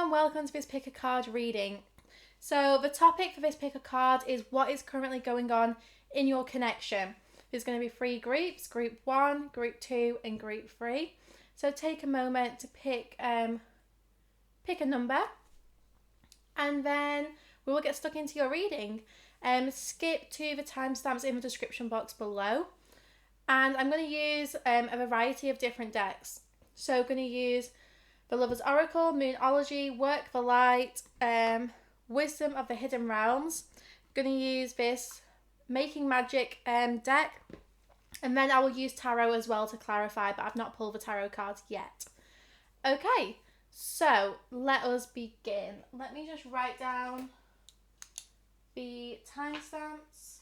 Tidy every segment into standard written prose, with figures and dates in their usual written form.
and welcome to this pick a card reading. So the topic for this pick a card is what is currently going on in your connection. There's going to be 3 groups, group 1, group 2 and group 3. So take a moment to pick a number and then we will get stuck into your reading. Skip to the timestamps in the description box below. And I'm going to use a variety of different decks. So I'm going to use the Lover's Oracle, Moonology, Work for Light, Wisdom of the Hidden Realms. I'm going to use this Making Magic deck. And then I will use tarot as well to clarify, but I've not pulled the tarot cards yet. Okay, so let us begin. Let me just write down the timestamps.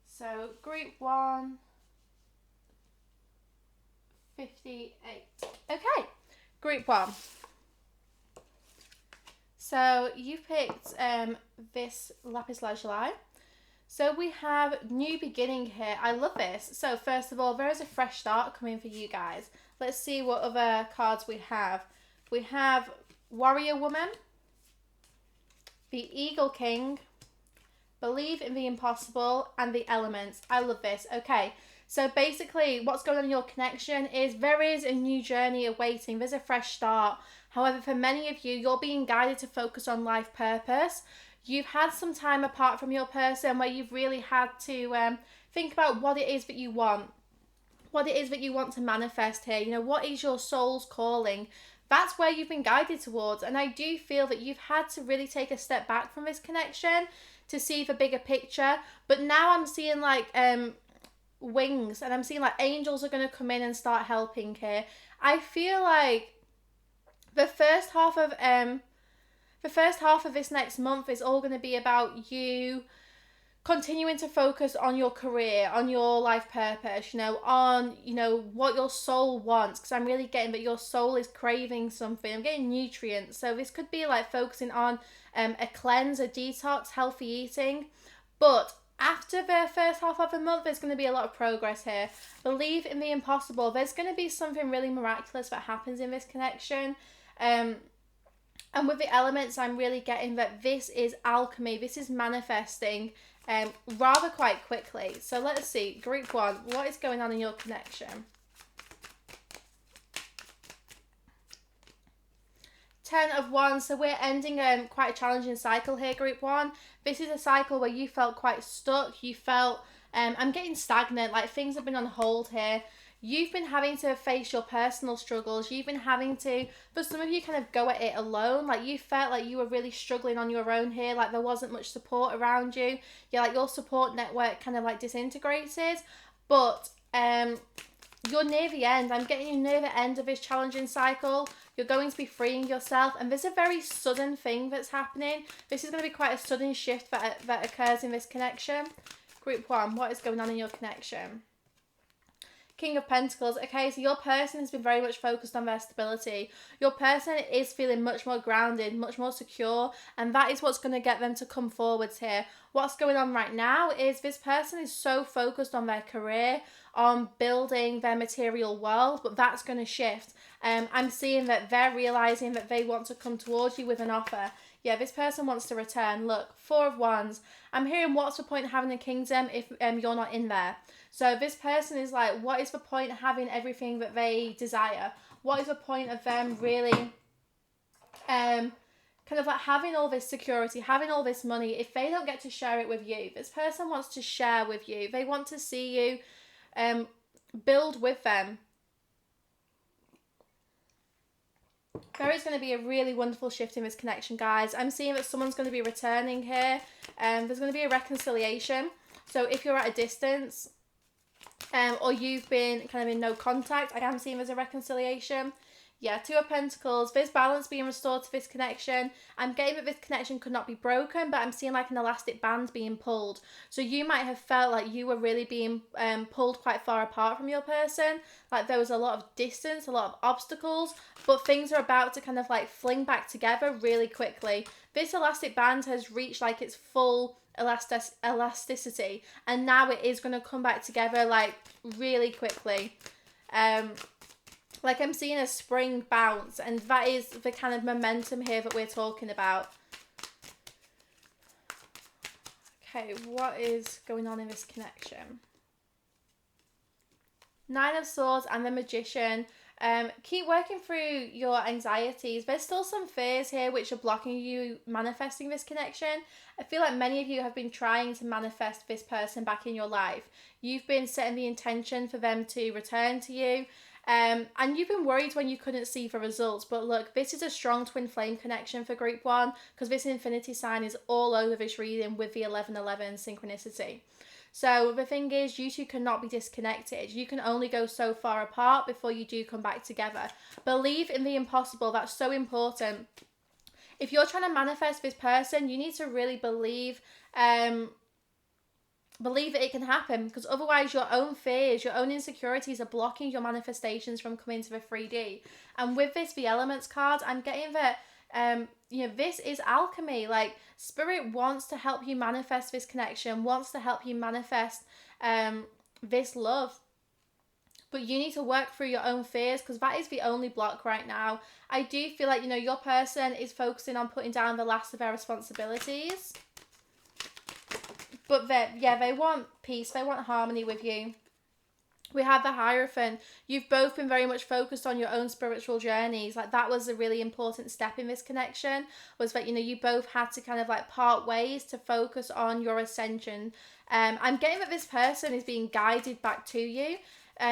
So group 1, 58. Okay, group 1. So you picked this lapis lazuli. So we have new beginning here. I love this. So first of all, there is a fresh start coming for you guys. Let's see what other cards we have. We have Warrior Woman, the Eagle King, Believe in the Impossible, and the Elements. I love this. Okay, so basically what's going on in your connection is there is a new journey awaiting. There's a fresh start. However, for many of you, you're being guided to focus on life purpose. You've had some time apart from your person where you've really had to think about what it is that you want. What it is that you want to manifest here. You know, what is your soul's calling? That's where you've been guided towards. And I do feel that you've had to really take a step back from this connection to see the bigger picture. But now I'm seeing like wings, and I'm seeing like angels are going to come in and start helping here. I feel like the first half of this next month is all going to be about you continuing to focus on your career, on your life purpose, on what your soul wants, because I'm really getting that your soul is craving something. I'm getting nutrients. So this could be like focusing on a cleanse, a detox, healthy eating. But after the first half of the month, there's going to be a lot of progress here. Believe in the impossible. There's going to be something really miraculous that happens in this connection. And with the elements, I'm really getting that this is alchemy. This is manifesting rather quite quickly. So let's see. Group 1, what is going on in your connection? 10 of Wands. So we're ending quite a challenging cycle here, Group 1. This is a cycle where you felt quite stuck. You felt, I'm getting stagnant, like things have been on hold here. You've been having to face your personal struggles. You've been having to, for some of you, kind of go at it alone. Like you felt like you were really struggling on your own here. Like there wasn't much support around you. Yeah, like your support network kind of like disintegrated. But you're near the end. I'm getting you near the end of this challenging cycle. You're going to be freeing yourself. And there's a very sudden thing that's happening. This is going to be quite a sudden shift that occurs in this connection. Group 1, what is going on in your connection? King of Pentacles. Okay, so your person has been very much focused on their stability. Your person is feeling much more grounded, much more secure, and that is what's going to get them to come forwards here. What's going on right now is this person is so focused on their career, on building their material world, but that's going to shift. I'm seeing that they're realizing that they want to come towards you with an offer. Yeah, this person wants to return. Look, 4 of Wands. I'm hearing, what's the point of having a kingdom if you're not in there? So this person is like, what is the point of having everything that they desire? What is the point of them really kind of like having all this security, having all this money, if they don't get to share it with you? This person wants to share with you. They want to see you build with them. There is going to be a really wonderful shift in this connection, guys. I'm seeing that someone's going to be returning here. There's going to be a reconciliation. So if you're at a distance or you've been kind of in no contact, I am seeing there's a reconciliation. Yeah, 2 of Pentacles. There's balance being restored to this connection. I'm getting that this connection could not be broken, but I'm seeing like an elastic band being pulled. So you might have felt like you were really being pulled quite far apart from your person. Like there was a lot of distance, a lot of obstacles, but things are about to kind of like fling back together really quickly. This elastic band has reached like its full elasticity, and now it is going to come back together like really quickly. Like I'm seeing a spring bounce, and that is the kind of momentum here that we're talking about. Okay, what is going on in this connection? Nine of Swords and the Magician. Keep working through your anxieties. There's still some fears here which are blocking you manifesting this connection. I feel like many of you have been trying to manifest this person back in your life. You've been setting the intention for them to return to you. And you've been worried when you couldn't see the results. But look, this is a strong twin flame connection for group 1, because this infinity sign is all over this reading with the 1111 synchronicity. So the thing is, you two cannot be disconnected. You can only go so far apart before you do come back together. Believe in the impossible. That's so important. If you're trying to manifest this person, you need to really believe that it can happen, because otherwise your own fears, your own insecurities are blocking your manifestations from coming to the 3D. And with this, the Elements card, I'm getting that this is alchemy. Like, Spirit wants to help you manifest this connection, wants to help you manifest this love. But you need to work through your own fears, because that is the only block right now. I do feel like, your person is focusing on putting down the last of their responsibilities. But they want peace, they want harmony with you. We have the Hierophant. You've both been very much focused on your own spiritual journeys. Like, that was a really important step in this connection, was that, you both had to kind of like part ways to focus on your ascension. I'm getting that this person is being guided back to you.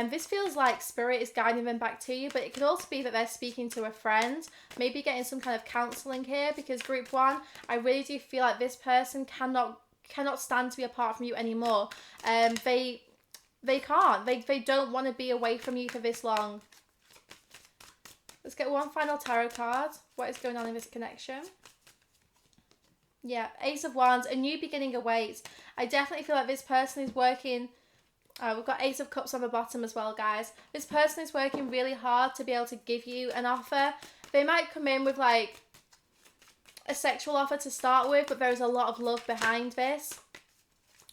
This feels like Spirit is guiding them back to you, but it could also be that they're speaking to a friend, maybe getting some kind of counselling here, because group 1, I really do feel like this person cannot stand to be apart from you anymore. They can't. They don't want to be away from you for this long. Let's get one final tarot card. What is going on in this connection? Yeah, Ace of Wands, a new beginning awaits. I definitely feel like this person is working... we've got Ace of Cups on the bottom as well, guys. This person is working really hard to be able to give you an offer. They might come in with like a sexual offer to start with, but there's a lot of love behind this.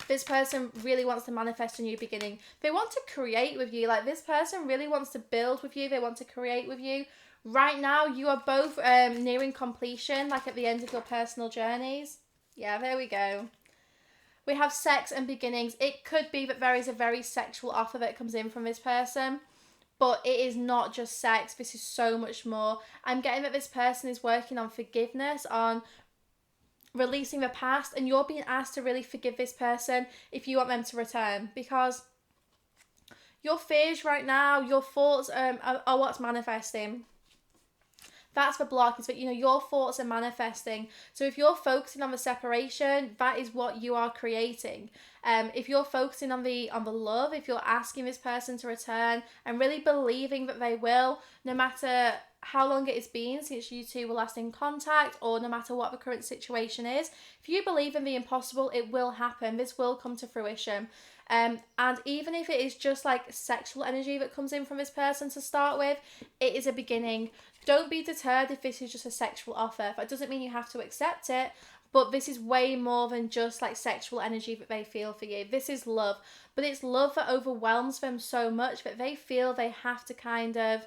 This person really wants to manifest a new beginning. They want to create with you. Like, this person really wants to build with you. They want to create with you. Right now, you are both nearing completion, like at the end of your personal journeys. Yeah, there we go. We have sex and beginnings. It could be that there is a very sexual offer that comes in from this person, but it is not just sex. This is so much more. I'm getting that this person is working on forgiveness, on releasing the past, and you're being asked to really forgive this person if you want them to return, because your fears right now, your thoughts are what's manifesting. That's the block, is that your thoughts are manifesting. So if you're focusing on the separation, that is what you are creating. If you're focusing on the love, if you're asking this person to return and really believing that they will, no matter how long it has been since you two were last in contact, or no matter what the current situation is, if you believe in the impossible, it will happen. This will come to fruition. And even if it is just like sexual energy that comes in from this person to start with, it is a beginning. Don't be deterred if this is just a sexual offer. That doesn't mean you have to accept it, but this is way more than just like sexual energy that they feel for you. This is love, but it's love that overwhelms them so much that they feel they have to kind of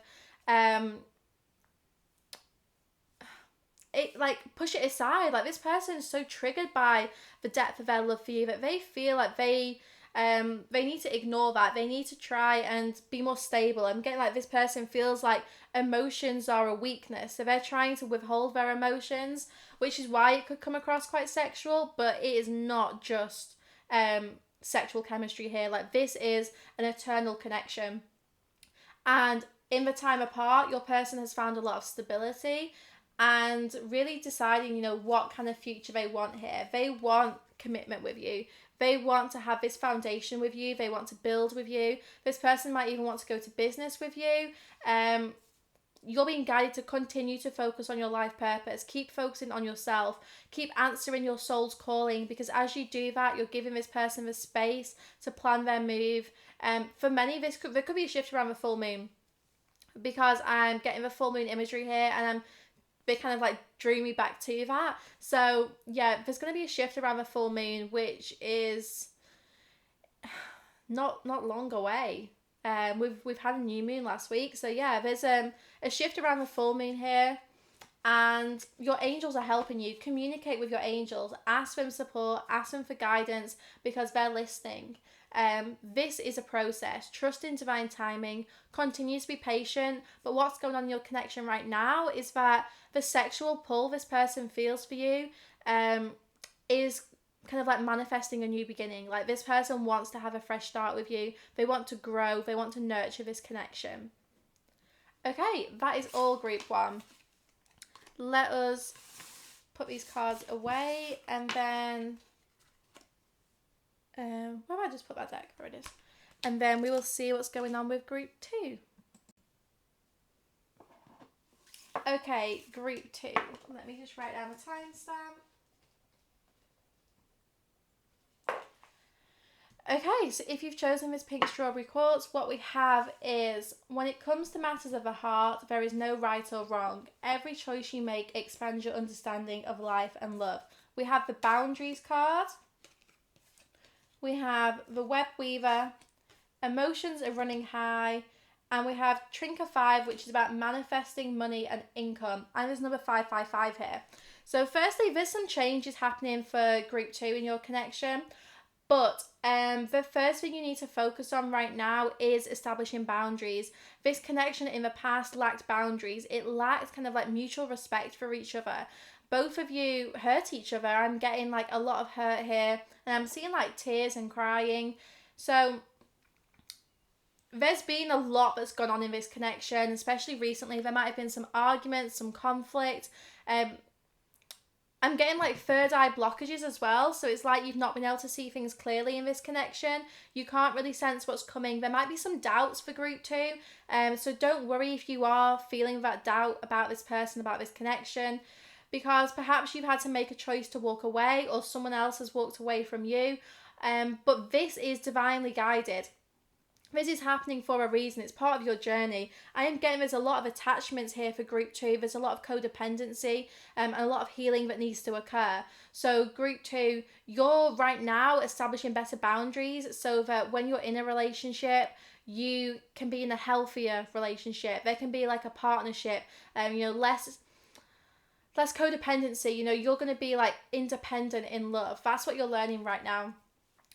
push it aside. Like, this person is so triggered by the depth of their love for you that they feel like they need to ignore that. They need to try and be more stable. I'm getting like this person feels like emotions are a weakness, so they're trying to withhold their emotions, which is why it could come across quite sexual, but it is not just sexual chemistry here. Like, this is an eternal connection, and in the time apart, your person has found a lot of stability and really deciding, what kind of future they want here. They want commitment with you. They want to have this foundation with you. They want to build with you. This person might even want to go to business with you. You're being guided to continue to focus on your life purpose. Keep focusing on yourself. Keep answering your soul's calling, because as you do that, you're giving this person the space to plan their move. For many, there could be a shift around the full moon, because I'm getting the full moon imagery here, and they kind of like drew me back to that. So yeah, there's going to be a shift around the full moon, which is not long away. We've had a new moon last week, so yeah, there's a shift around the full moon here, and your angels are helping you. Communicate with your angels, ask them support, ask them for guidance, because they're listening. This is a process. Trust in divine timing. Continue to be patient. But what's going on in your connection right now is that the sexual pull this person feels for you is kind of like manifesting a new beginning. Like, this person wants to have a fresh start with you. They want to grow. They want to nurture this connection. Okay, that is all group 1. Let us put these cards away, and then where have I just put that deck? There it is. And then we will see what's going on with group 2. Okay, group 2. Let me just write down the timestamp. Okay, so if you've chosen this pink strawberry quartz, what we have is, when it comes to matters of the heart, there is no right or wrong. Every choice you make expands your understanding of life and love. We have the boundaries card. We have the web weaver. Emotions are running high. And we have Trinket 5, which is about manifesting money and income. And there's number 555 here. So firstly, there's some changes happening for group 2 in your connection. But the first thing you need to focus on right now is establishing boundaries. This connection in the past lacked boundaries. It lacked kind of like mutual respect for each other. Both of you hurt each other. I'm getting like a lot of hurt here. And I'm seeing like tears and crying. So there's been a lot that's gone on in this connection, especially recently. There might have been some arguments, some conflict. I'm getting like third eye blockages as well. So it's like you've not been able to see things clearly in this connection. You can't really sense what's coming. There might be some doubts for group 2. So don't worry if you are feeling that doubt about this person, about this connection, because perhaps you've had to make a choice to walk away, or someone else has walked away from you. But this is divinely guided. This is happening for a reason. It's part of your journey. I am getting there's a lot of attachments here for group 2. There's a lot of codependency and a lot of healing that needs to occur. So group 2, you're right now establishing better boundaries so that when you're in a relationship, you can be in a healthier relationship. There can be like a partnership, less codependency. You're going to be like independent in love. That's what you're learning right now.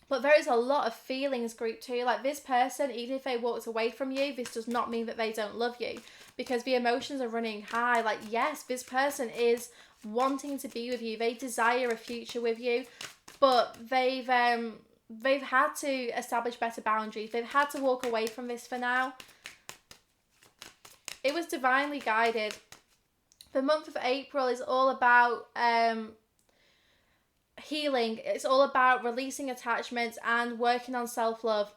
But there is a lot of feelings, group 2. Like, this person, even if they walked away from you, this does not mean that they don't love you, because the emotions are running high. Like, yes, this person is wanting to be with you. They desire a future with you, but they've had to establish better boundaries. They've had to walk away from this for now. It was divinely guided. The month of April is all about healing. It's all about releasing attachments and working on self-love,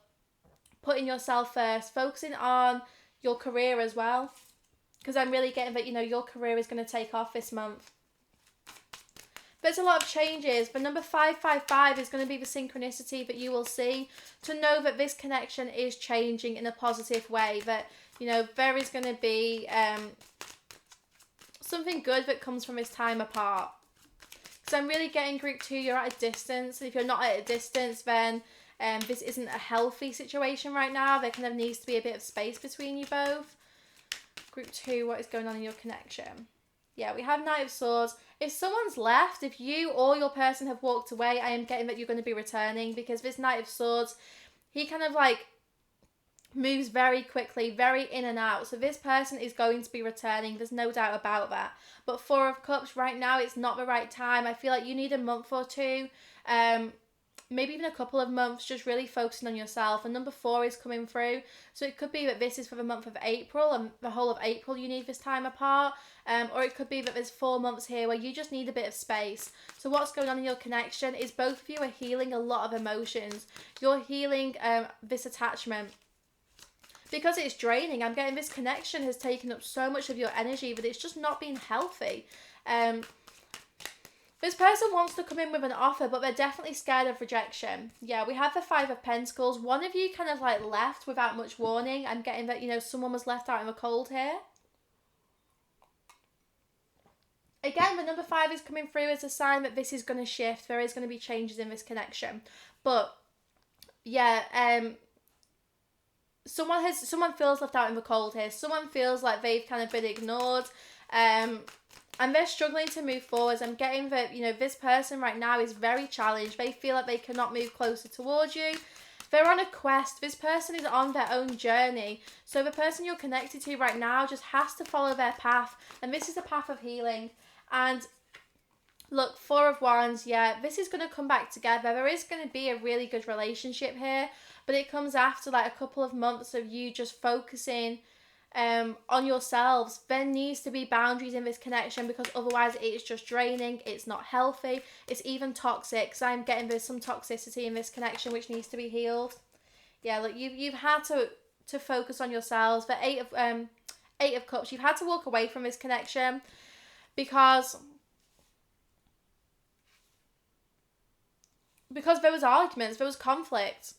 putting yourself first, focusing on your career as well, because I'm really getting that your career is going to take off this month. There's a lot of changes. The number 555 is going to be the synchronicity that you will see to know that this connection is changing in a positive way, that there is going to be something good that comes from this time apart. So I'm really getting group 2, you're at a distance. And if you're not at a distance, then this isn't a healthy situation right now. There kind of needs to be a bit of space between you both. Group 2, what is going on in your connection? Yeah, we have Knight of Swords. If someone's left, if you or your person have walked away, I am getting that you're going to be returning, because this Knight of Swords, he kind of like moves very quickly, very in and out. So this person is going to be returning. There's no doubt about that. But 4 of Cups, right now, it's not the right time. I feel like you need a month or 2, maybe even a couple of months, just really focusing on yourself. And number 4 is coming through. So it could be that this is for the month of April, and the whole of April you need this time apart. Or it could be that there's 4 months here where you just need a bit of space. So what's going on in your connection is both of you are healing a lot of emotions. You're healing this attachment, because it's draining. I'm getting this connection has taken up so much of your energy that it's just not being healthy. This person wants to come in with an offer, but they're definitely scared of rejection. Yeah, we have the 5 of Pentacles. One of you kind of like left without much warning. I'm getting that, someone was left out in the cold here. Again, the number 5 is coming through as a sign that this is going to shift. There is going to be changes in this connection. But, yeah, someone feels left out in the cold here. Someone feels like they've kind of been ignored. And they're struggling to move forwards. I'm getting that, this person right now is very challenged. They feel like they cannot move closer towards you. They're on a quest. This person is on their own journey. So the person you're connected to right now just has to follow their path. And this is a path of healing. And look, Four of Wands, this is going to come back together. There is going to be a really good relationship here. But it comes after like a couple of months of you just focusing on yourselves. There needs to be boundaries in this connection, because otherwise it's just draining, it's not healthy, it's even toxic. So I'm getting there's some toxicity in this connection which needs to be healed. Look, you've had to focus on yourselves. The Eight of Cups, you've had to walk away from this connection because there was arguments, there was conflict.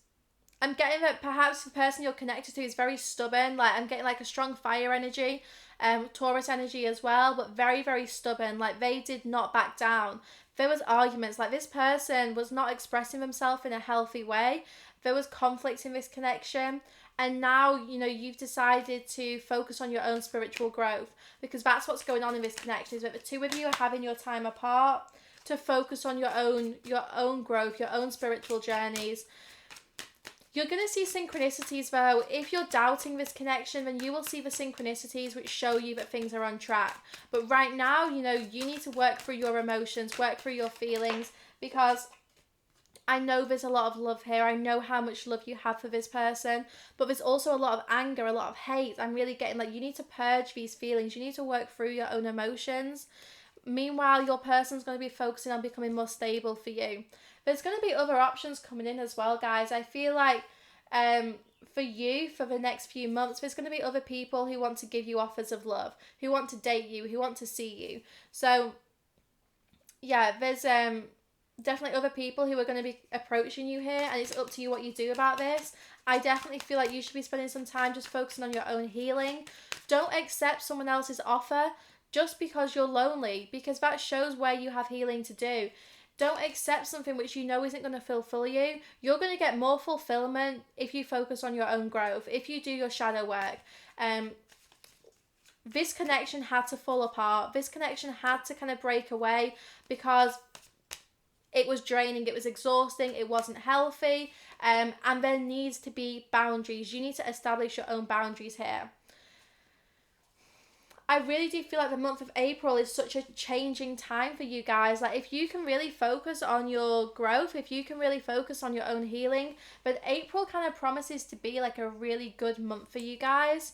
I'm getting that perhaps the person you're connected to is very stubborn. Like, I'm getting like a strong fire energy, Taurus energy as well, but very, very stubborn. Like, they did not back down. There was arguments. Like, this person was not expressing themselves in a healthy way. There was conflict in this connection. And now, you've decided to focus on your own spiritual growth, because that's what's going on in this connection, is that the two of you are having your time apart to focus on your own growth, your own spiritual journeys. You're going to see synchronicities though. If you're doubting this connection, then you will see the synchronicities which show you that things are on track. But right now, you need to work through your emotions, work through your feelings, because I know there's a lot of love here. I know how much love you have for this person, but there's also a lot of anger, a lot of hate. I'm really getting like, you need to purge these feelings. You need to work through your own emotions. Meanwhile, your person's going to be focusing on becoming more stable for you. There's going to be other options coming in as well, guys. I feel like for you, for the next few months, there's going to be other people who want to give you offers of love, who want to date you, who want to see you. So, there's definitely other people who are going to be approaching you here, and it's up to you what you do about this. I definitely feel like you should be spending some time just focusing on your own healing. Don't accept someone else's offer just because you're lonely, because that shows where you have healing to do. Don't accept something which you know isn't going to fulfill you. You're going to get more fulfillment if you focus on your own growth, if you do your shadow work. This connection had to fall apart. This connection had to kind of break away because it was draining, it was exhausting, it wasn't healthy, and there needs to be boundaries. You need to establish your own boundaries here. I really do feel like the month of April is such a changing time for you guys. Like, if you can really focus on your growth, if you can really focus on your own healing, but April kind of promises to be like a really good month for you guys.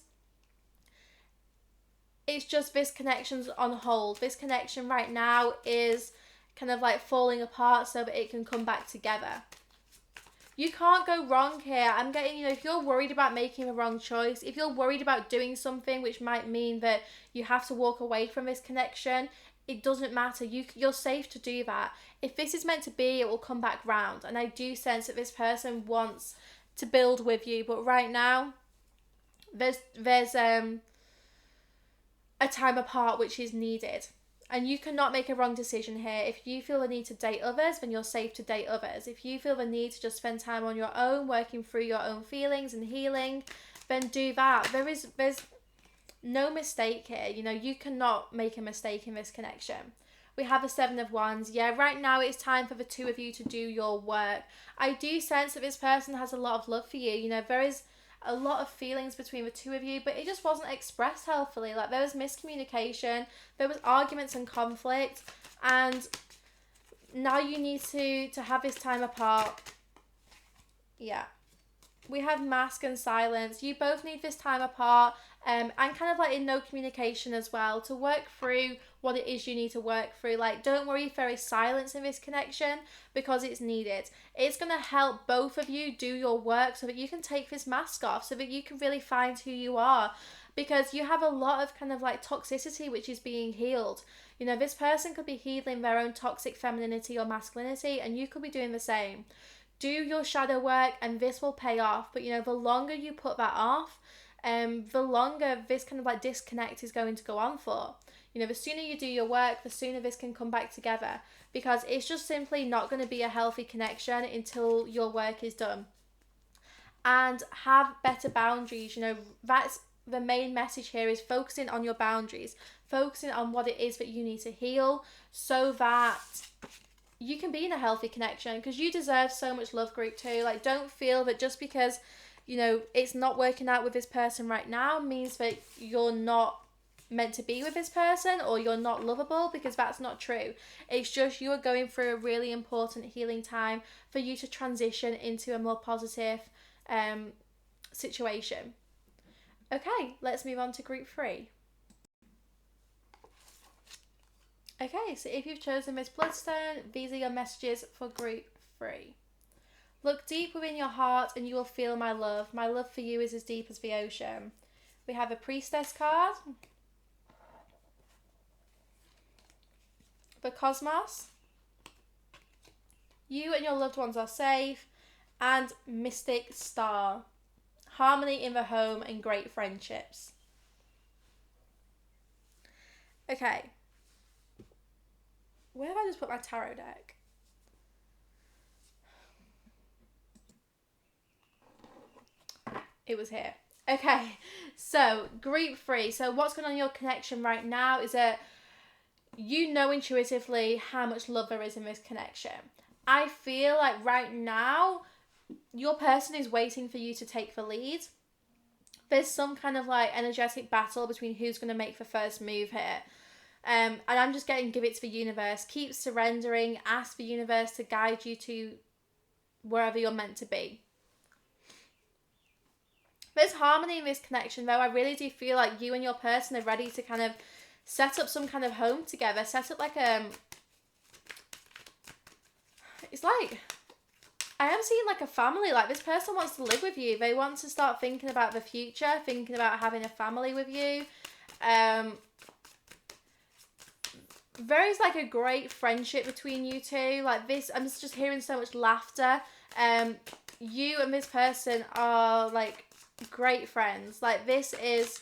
It's just this connection's on hold. This connection right now is kind of like falling apart so that it can come back together. You can't go wrong here. I'm getting, if you're worried about making a wrong choice, if you're worried about doing something which might mean that you have to walk away from this connection, it doesn't matter. You're safe to do that. If this is meant to be, it will come back round. And I do sense that this person wants to build with you, but right now, there's a time apart which is needed. And you cannot make a wrong decision here. If you feel the need to date others, then you're safe to date others. If you feel the need to just spend time on your own, working through your own feelings and healing, then do that. There's no mistake here. You cannot make a mistake in this connection. We have the Seven of Wands. Right now it's time for the two of you to do your work. I do sense that this person has a lot of love for you. There is a lot of feelings between the two of you, but it just wasn't expressed healthily. Like, there was miscommunication, there was arguments and conflict, and now you need to have this time apart. We have mask and silence. You both need this time apart, and kind of like in no communication as well, to work through what it is you need to work through. Like, don't worry if there is silence in this connection, because it's needed. It's going to help both of you do your work so that you can take this mask off, so that you can really find who you are, because you have a lot of kind of like toxicity which is being healed. This person could be healing their own toxic femininity or masculinity, and you could be doing the same. Do your shadow work and this will pay off. But the longer you put that off, the longer this kind of like disconnect is going to go on for. The sooner you do your work, the sooner this can come back together, because it's just simply not going to be a healthy connection until your work is done. and have better boundaries. You know, that's the main message here, is focusing on your boundaries, focusing on what it is that you need to heal so that you can be in a healthy connection, because you deserve so much love, group 2. Like, don't feel that just because, you know, it's not working out with this person right now means that you're not meant to be with this person or you're not lovable, because that's not true. It's just you are going through a really important healing time for you to transition into a more positive situation. Okay, let's move on to group 3. Okay, so if you've chosen Miss Bloodstone, these are your messages for group 3. Look deep within your heart and you will feel my love. My love for you is as deep as the ocean. We have a Priestess card, the Cosmos, you and your loved ones are safe, and Mystic Star, harmony in the home and great friendships. Okay. Where have I just put my tarot deck? It was here. Okay, so group 3. So what's going on in your connection right now is that you know intuitively how much love there is in this connection. I feel like right now, your person is waiting for you to take the lead. There's some kind of like energetic battle between who's going to make the first move here. And I'm just getting, give it to the universe. Keep surrendering. Ask the universe to guide you to wherever you're meant to be. There's harmony in this connection, though. I really do feel like you and your person are ready to kind of set up some kind of home together. Set up like it's like, I am seeing like a family. Like, this person wants to live with you. They want to start thinking about the future, thinking about having a family with you. There is like a great friendship between you two. Like this, I'm just hearing so much laughter. You and this person are like great friends. Like this is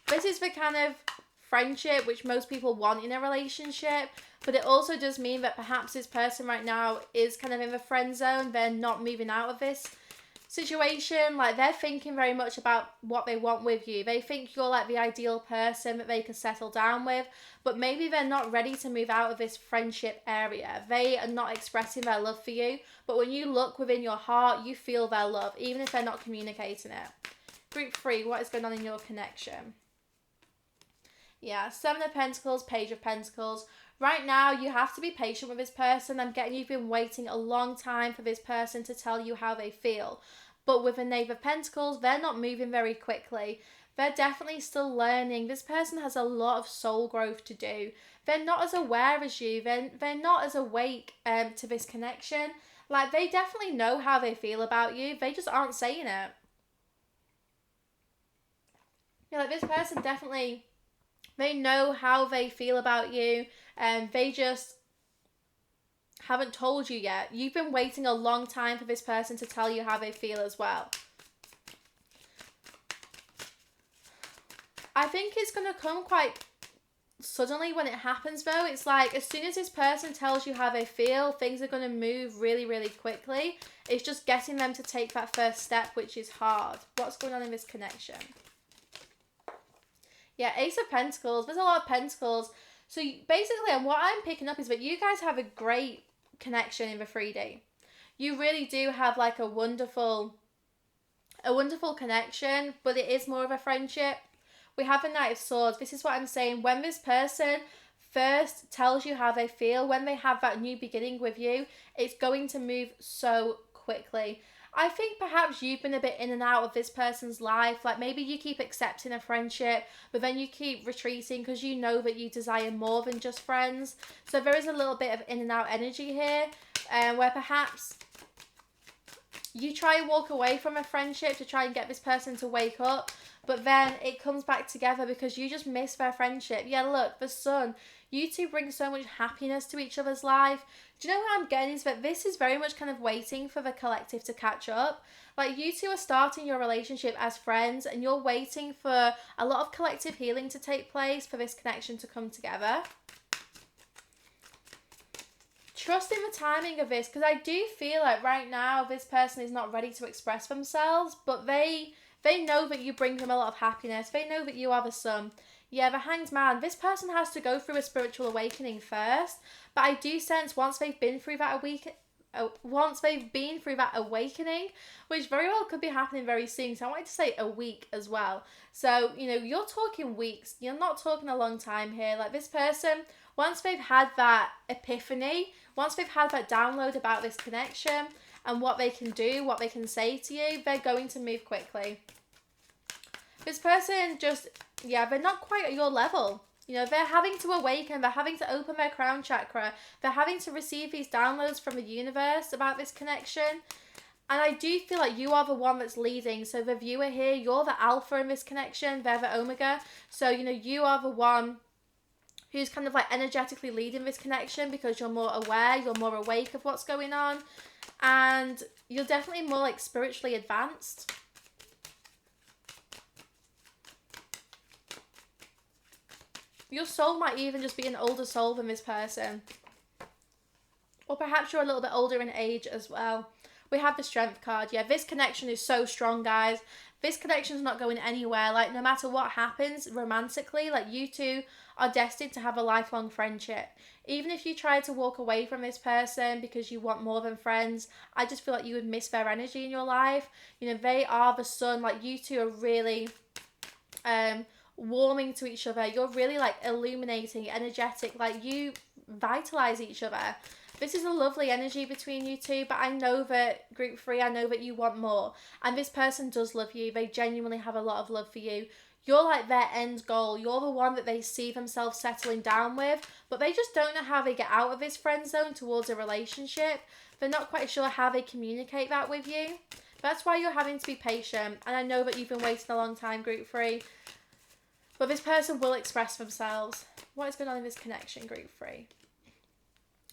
the kind of friendship which most people want in a relationship. But it also does mean that perhaps this person right now is kind of in the friend zone. They're not moving out of this situation. Like, they're thinking very much about what they want with you. They think you're like the ideal person that they can settle down with, but maybe they're not ready to move out of this friendship area. They are not expressing their love for you, but when you look within your heart, you feel their love, even if they're not communicating it. Group 3, what is going on in your connection? Yeah, 7 of Pentacles, Page of Pentacles. Right now, you have to be patient with this person. I'm getting you've been waiting a long time for this person to tell you how they feel. But with the Knave of Pentacles, they're not moving very quickly. They're definitely still learning. This person has a lot of soul growth to do. They're not as aware as you. They're not as awake to this connection. Like, they definitely know how they feel about you. They just aren't saying it. Yeah, like, this person definitely, they know how they feel about you, and they just haven't told you yet. You've been waiting a long time for this person to tell you how they feel as well. I think it's going to come quite suddenly when it happens, though. It's like, as soon as this person tells you how they feel, things are going to move really, really quickly. It's just getting them to take that first step, which is hard. What's going on in this connection? Yeah, Ace of Pentacles. There's a lot of Pentacles. So basically, and what I'm picking up is that you guys have a great connection in the 3D. You really do have like a wonderful connection, but it is more of a friendship. We have the Knight of Swords. This is what I'm saying. When this person first tells you how they feel, when they have that new beginning with you, it's going to move so quickly. I think perhaps you've been a bit in and out of this person's life. Like, maybe you keep accepting a friendship, but then you keep retreating because you know that you desire more than just friends. So there is a little bit of in and out energy here, where perhaps you try and walk away from a friendship to try and get this person to wake up, but then it comes back together because you just miss their friendship. Yeah, look, the Sun. You two bring so much happiness to each other's life. Do you know what I'm getting is that this is very much kind of waiting for the collective to catch up. Like, you two are starting your relationship as friends and you're waiting for a lot of collective healing to take place for this connection to come together. trust in the timing of this, because I do feel like right now this person is not ready to express themselves, but they know that you bring them a lot of happiness. They know that you are the sun. Yeah, the Hanged Man, this person has to go through a spiritual awakening first, but I do sense once they've been through that awakening, which very well could be happening very soon, so I wanted to say a week as well. So, you know, you're talking weeks, you're not talking a long time here. Like, this person, once they've had that epiphany, once they've had that download about this connection and what they can do, what they can say to you, they're going to move quickly. This person just, yeah, they're not quite at your level. You know, they're having to awaken, they're having to open their crown chakra, they're having to receive these downloads from the universe about this connection. And I do feel like you are the one that's leading. So the viewer here, you're the alpha in this connection, they're the omega. So, you know, you are the one who's kind of like energetically leading this connection because you're more aware, you're more awake of what's going on. And you're definitely more like spiritually advanced. Your soul might even just be an older soul than this person. Or perhaps you're a little bit older in age as well. We have the Strength card. Yeah, this connection is so strong, guys. This connection is not going anywhere. Like, no matter what happens romantically, like, you two are destined to have a lifelong friendship. Even if you try to walk away from this person because you want more than friends, I just feel like you would miss their energy in your life. You know, they are the sun. Like, you two are really warming to each other. You're really like illuminating, energetic, like you vitalize each other. This is a lovely energy between you two, but I know that group 3, I know that you want more, and this person does love you. They genuinely have a lot of love for you. You're like their end goal. You're the one that they see themselves settling down with, but they just don't know how they get out of this friend zone towards a relationship. They're not quite sure how they communicate that with you. That's why you're having to be patient, and I know that you've been waiting a long time, group 3. But this person will express themselves. What is going on in this connection, group 3?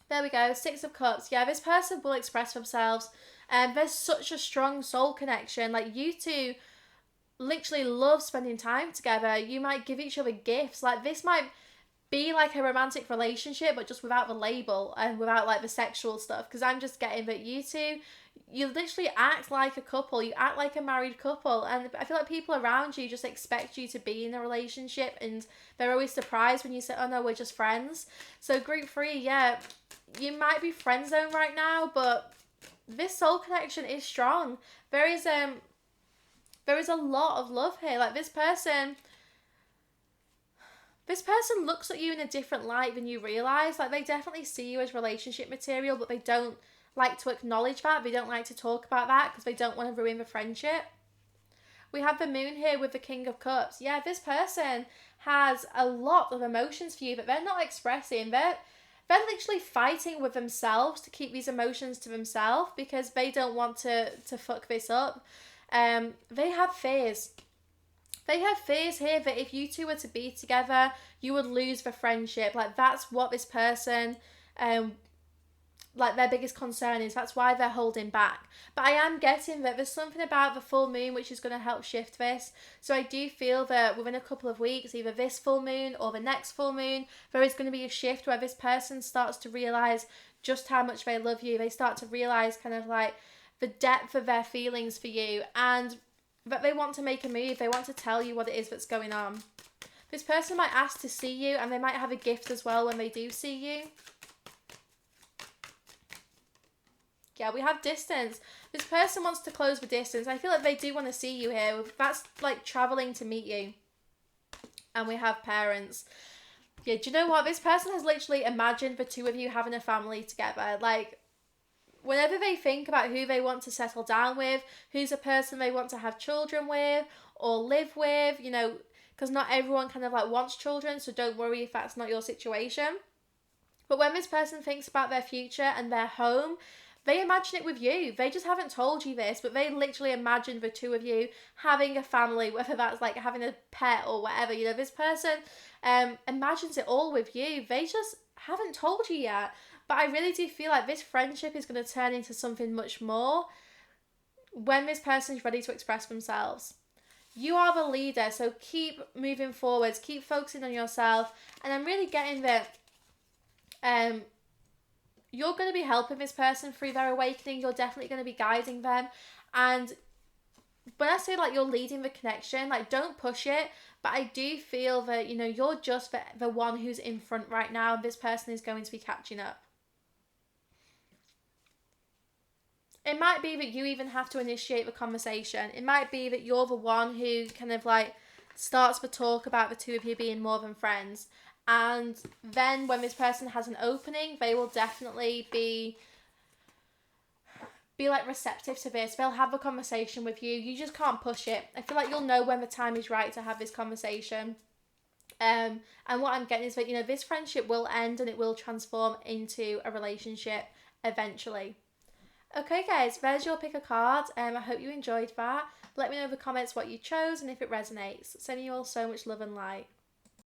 There we go, 6 of Cups. Yeah, this person will express themselves. There's such a strong soul connection. Like, you two literally love spending time together. You might give each other gifts. Like, this might be like a romantic relationship, but just without the label and without like the sexual stuff. Because I'm just getting that you two, you literally act like a couple. You act like a married couple. And I feel like people around you just expect you to be in a relationship. And they're always surprised when you say, oh no, we're just friends. So group 3, yeah, you might be friend zone right now, but this soul connection is strong. There is a lot of love here. Like, this person looks at you in a different light than you realise. Like, they definitely see you as relationship material, but they don't like to acknowledge that. They don't like to talk about that because they don't want to ruin the friendship. We have the Moon here with the King of Cups. Yeah, this person has a lot of emotions for you that they're not expressing. They're literally fighting with themselves to keep these emotions to themselves because they don't want to fuck this up. They have fears. They have fears here that if you two were to be together, you would lose the friendship. Like, that's what this person, like, their biggest concern is. That's why they're holding back. But I am getting that there's something about the full moon which is going to help shift this. So I do feel that within a couple of weeks, either this full moon or the next full moon, there is going to be a shift where this person starts to realise just how much they love you. They start to realise kind of like the depth of their feelings for you, and that they want to make a move. They want to tell you what it is that's going on. This person might ask to see you, and they might have a gift as well when they do see you. Yeah, we have distance. This person wants to close the distance. I feel like they do want to see you here. That's like traveling to meet you. And we have parents. Yeah, do you know what? This person has literally imagined the two of you having a family together. Like, whenever they think about who they want to settle down with, who's a person they want to have children with or live with, you know, because not everyone kind of like wants children, so don't worry if that's not your situation. But when this person thinks about their future and their home, they imagine it with you. They just haven't told you this, but they literally imagine the two of you having a family, whether that's like having a pet or whatever. You know, this person imagines it all with you. They just haven't told you yet. But I really do feel like this friendship is going to turn into something much more when this person is ready to express themselves. You are the leader, so keep moving forwards, keep focusing on yourself. And I'm really getting that you're going to be helping this person through their awakening. You're definitely going to be guiding them. And when I say like you're leading the connection, like don't push it, but I do feel that, you know, you're just the one who's in front right now. This person is going to be catching up. It might be that you even have to initiate the conversation. It might be that you're the one who kind of like starts the talk about the two of you being more than friends. And then when this person has an opening, they will definitely be like receptive to this. They'll have a conversation with you. You just can't push it. I feel like you'll know when the time is right to have this conversation. And what I'm getting is that, you know, this friendship will end and it will transform into a relationship eventually. Okay guys, there's your pick a card. I hope you enjoyed that. Let me know in the comments what you chose and if it resonates. Sending you all so much love and light.